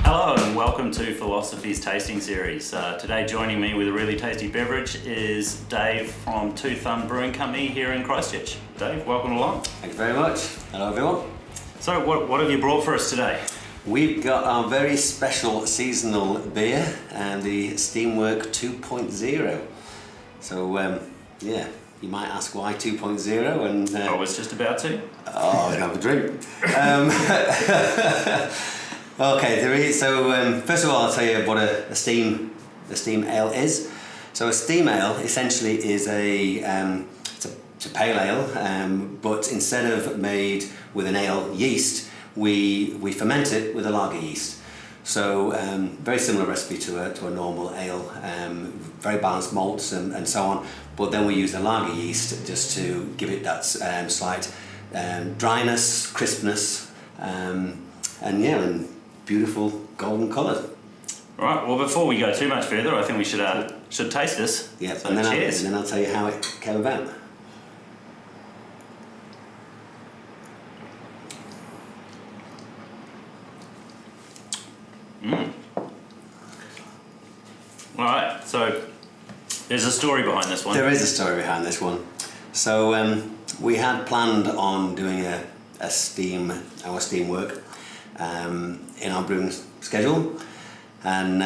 Hello and welcome to Philosophy's Tasting Series. Today joining me with a really tasty beverage is Dave from Two Thumb Brewing Company here in Christchurch. Dave, welcome along. Thank you very much. Hello everyone. So what have you brought for us today? We've got our very special seasonal beer and the Steamwork 2.0. So yeah, you might ask why 2.0 and... I was just about to. Oh, I have a drink. Okay, so first of all I'll tell you what a steam ale is. So a steam ale essentially is it's a pale ale, but instead of made with an ale yeast, we ferment it with a lager yeast. So very similar recipe to a normal ale, very balanced malts and so on, but then we use the lager yeast just to give it that slight dryness, crispness, and beautiful golden colour. Right, well before we go too much further, I think we should taste this. Yeah, so and then cheers. I'll tell you how it came about. Alright, so there's a story behind this one. There is a story behind this one. So we had planned on doing our steam work in our brewing schedule, and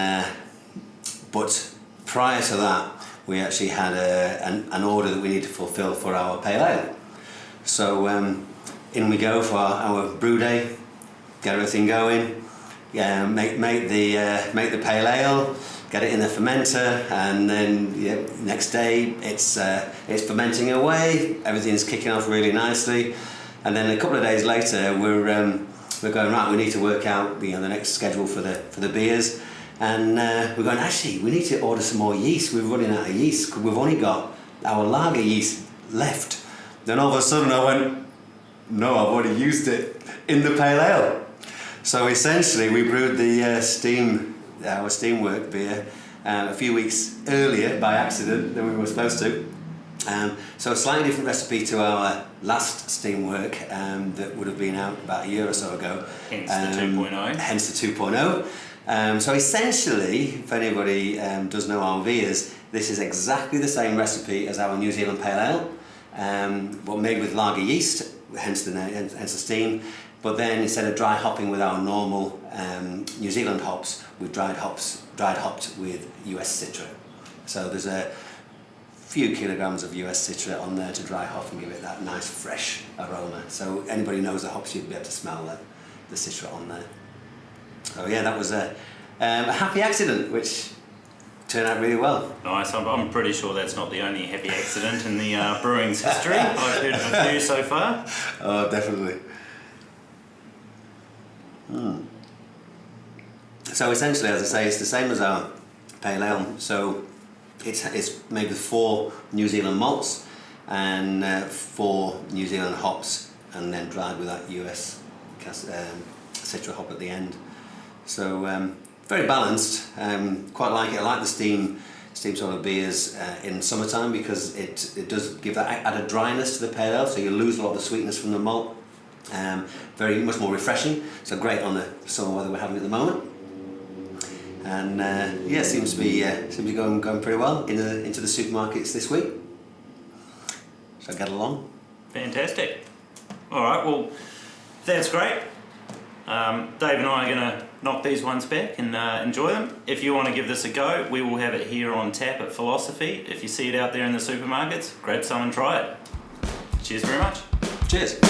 but prior to that we actually had an order that we need to fulfill for our pale ale. So in we go for our brew day, get everything going, make the pale ale, get it in the fermenter, and then next day it's fermenting away, everything's kicking off really nicely, and then a couple of days later we're going, right, we need to work out the next schedule for the beers, and we're going, actually we need to order some more yeast. We're running out of yeast, we've only got our lager yeast left. Then all of a sudden I went, no, I've already used it in the pale ale. So essentially we brewed the our Steamwork beer a few weeks earlier by accident than we were supposed to. So a slightly different recipe to our last Steamwork that would have been out about a year or so ago. Hence the 2.0. Hence the 2.0. So essentially, if anybody does know our beers, this is exactly the same recipe as our New Zealand Pale Ale, but made with lager yeast, hence the steam. But then instead of dry hopping with our normal New Zealand hops, we've dry hopped with US Citra. So there's a few kilograms of US Citra on there to dry hop and give it that nice fresh aroma. So anybody knows the hops, you'd be able to smell the Citra on there. So yeah, that was a happy accident, which turned out really well. Nice. I'm pretty sure that's not the only happy accident in the brewing's history. I've heard of a few so far. Oh, definitely. So essentially, as I say, it's the same as our pale ale. So it's made with 4 New Zealand malts and 4 New Zealand hops, and then dried with that US Citra hop at the end. So very balanced. Quite like it. I like the steam sort of beers in summertime because it does give that added dryness to the pale ale. So you lose a lot of the sweetness from the malt. Much more refreshing. So great on the summer weather we're having at the moment. And yeah, seems to be going pretty well into the supermarkets this week. So get along. Fantastic. All right, well, that's great. Dave and I are going to knock these ones back and enjoy them. If you want to give this a go, we will have it here on tap at Philosophy. If you see it out there in the supermarkets, grab some and try it. Cheers very much. Cheers.